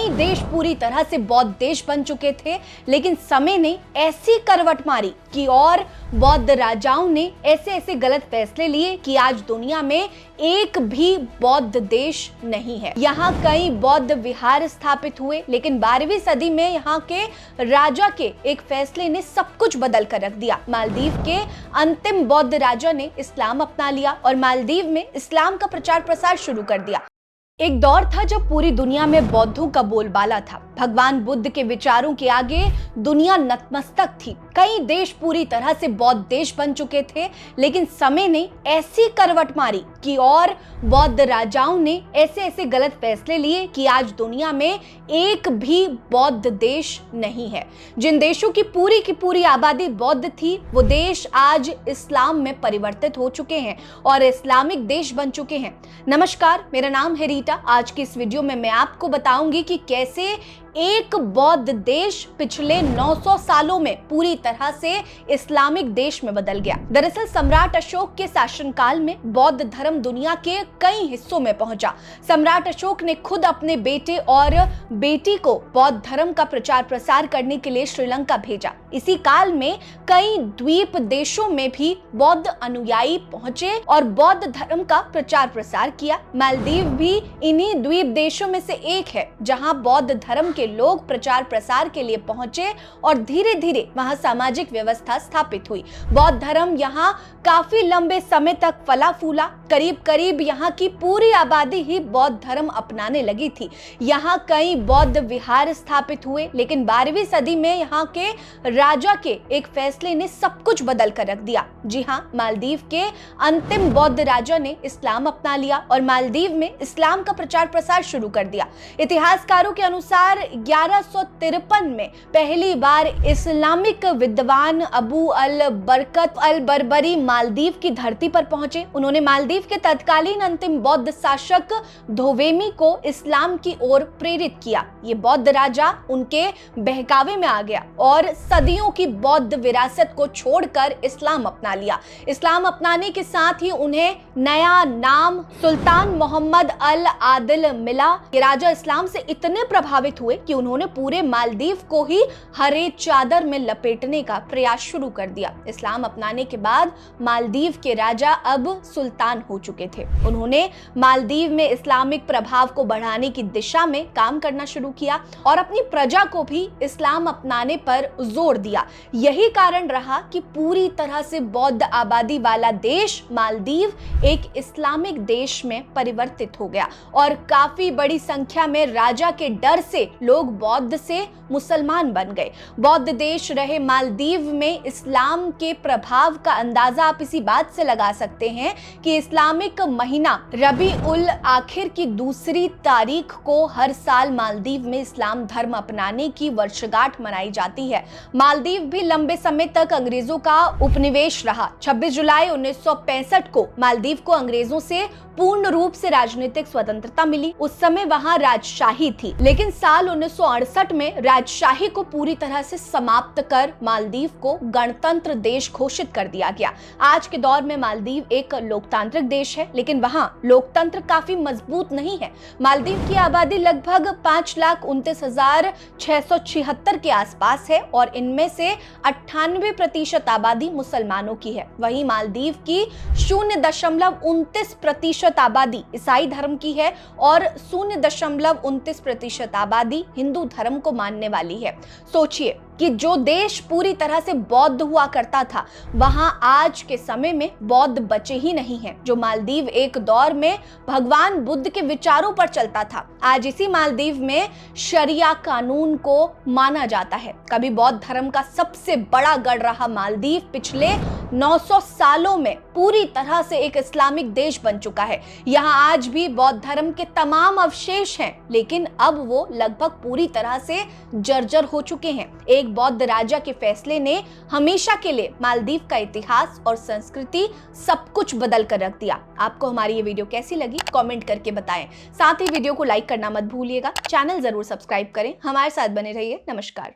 कई देश पूरी तरह से बौद्ध देश बन चुके थे, लेकिन समय ने ऐसी करवट मारी कि और बौद्ध राजाओं ने ऐसे ऐसे गलत फैसले लिए कि आज दुनिया में एक भी बौद्ध देश नहीं है। यहाँ कई बौद्ध विहार स्थापित हुए, लेकिन 12वीं सदी में यहाँ के राजा के एक फैसले ने सब कुछ बदल कर रख दिया। मालदीव के अंतिम बौद्ध राजा ने इस्लाम अपना लिया और मालदीव में इस्लाम का प्रचार प्रसार शुरू कर दिया। एक दौर था जब पूरी दुनिया में बौद्धों का बोलबाला था। भगवान बुद्ध के विचारों के आगे दुनिया नतमस्तक थी। कई देश पूरी तरह से बौद्ध देश बन चुके थे, लेकिन समय ने ऐसी करवट मारी कि और बौद्ध राजाओं ने ऐसे ऐसे गलत फैसले लिए कि आज दुनिया में एक भी बौद्ध देश नहीं है। जिन देशों की पूरी आबादी बौद्ध थी, वो देश आज इस्लाम में परिवर्तित हो चुके हैं और इस्लामिक देश बन चुके हैं। नमस्कार, मेरा नाम है रीटा। आज की इस वीडियो में मैं आपको बताऊंगी कि कैसे एक बौद्ध देश पिछले 900 सालों में पूरी तरह से इस्लामिक देश में बदल गया। दरअसल सम्राट अशोक के शासनकाल में बौद्ध धर्म दुनिया के कई हिस्सों में पहुंचा। सम्राट अशोक ने खुद अपने बेटे और बेटी को बौद्ध धर्म का प्रचार प्रसार करने के लिए श्रीलंका भेजा। इसी काल में कई द्वीप देशों में भी बौद्ध अनुयायी पहुंचे और बौद्ध धर्म का प्रचार प्रसार किया। मालदीव भी इन्हीं द्वीप देशों में से एक है, जहां बौद्ध धर्म के लोग प्रचार प्रसार के लिए पहुंचे और धीरे धीरे वहां सामाजिक व्यवस्था स्थापित हुई। बौद्ध धर्म यहाँ काफी लंबे समय तक फला फूला। करीब करीब यहाँ की पूरी आबादी ही बौद्ध धर्म अपनाने लगी थी। यहाँ कई बौद्ध विहार स्थापित हुए, लेकिन 12वीं सदी में यहाँ के राजा के एक फैसले ने सब कुछ बदल कर रख दिया। जी हाँ, मालदीव के अंतिम बौद्ध राजा ने इस्लाम अपना लिया और मालदीव में इस्लाम का प्रचार प्रसार शुरू कर दिया। इतिहासकारों के अनुसार 1153 में पहली बार इस्लामिक विद्वान अबू अल बरकत अल बरबरी मालदीव की धरती पर पहुंचे। उन्होंने मालदीव के तत्कालीन अंतिम बौद्ध शासक धोवेमी को इस्लाम की ओर प्रेरित किया। ये बौद्ध राजा उनके बहकावे में आ गया और सदियों की बौद्ध विरासत को छोड़कर इस्लाम अपना लिया। इस्लाम अपनाने के साथ ही उन्हें नया नाम सुल्तान मोहम्मद अल आदिल मिला। ये राजा इस्लाम से इतने प्रभावित हुए कि उन्होंने पूरे मालदीव को ही हरे चादर में लपेटने का प्रयास शुरू कर दिया। इस्लाम अपनाने के बाद मालदीव के राजा अब सुल्तान हो चुके थे। उन्होंने मालदीव में इस्लामिक प्रभाव को बढ़ाने की दिशा में काम करना शुरू किया और अपनी प्रजा को भी इस्लाम अपनाने पर जोर दिया। यही कारण रहा कि पूरी तरह से बौद्ध आबादी वाला देश मालदीव एक इस्लामिक देश में परिवर्तित हो गया और काफी बड़ी संख्या में राजा के डर से लोग बौद्ध से मुसलमान बन गए। बौद्ध देश रहे मालदीव में इस्लाम के प्रभाव का अंदाजा आप इसी बात से लगा सकते हैं कि इस्लामिक महीना रबी उल आखिर की दूसरी तारीख को हर साल मालदीव में इस्लाम धर्म अपनाने की वर्षगांठ मनाई जाती है। मालदीव भी लंबे समय तक अंग्रेजों का उपनिवेश रहा। 26 जुलाई 1965 को मालदीव को अंग्रेजों से पूर्ण रूप से राजनीतिक स्वतंत्रता मिली। उस समय वहां राजशाही थी, लेकिन साल 1968 में राजशाही को पूरी तरह से समाप्त कर मालदीव को गणतंत्र देश घोषित कर दिया गया। आज के दौर में मालदीव एक लोकतांत्रिक देश है, लेकिन वहां लोकतंत्र काफी मजबूत नहीं है। मालदीव की आबादी लगभग 5,29,676 के आसपास है और इनमें से 98% आबादी मुसलमानों की है। वहीं मालदीव की 0.29% आबादी ईसाई धर्म की है और 0.29% आबादी हिंदू धर्म को मानने वाली है। सोचिए कि जो देश पूरी तरह से बौद्ध हुआ करता था, वहां आज के समय में बौद्ध बचे ही नहीं हैं। जो मालदीव एक दौर में भगवान बुद्ध के विचारों पर चलता था, आज इसी मालदीव में शरिया कानून को माना जाता है। कभी बौद्ध धर्म का सबसे बड़ा गढ़ रहा मालदीव पिछले 900 सालों में पूरी तरह से एक इस्लामिक देश बन चुका है। यहाँ आज भी बौद्ध धर्म के तमाम अवशेष हैं, लेकिन अब वो लगभग पूरी तरह से जर्जर हो चुके हैं। एक बौद्ध राजा के फैसले ने हमेशा के लिए मालदीव का इतिहास और संस्कृति सब कुछ बदल कर रख दिया। आपको हमारी ये वीडियो कैसी लगी कमेंट करके बताएं। साथ ही वीडियो को लाइक करना मत भूलिएगा। चैनल जरूर सब्सक्राइब करें। हमारे साथ बने रहिए। नमस्कार।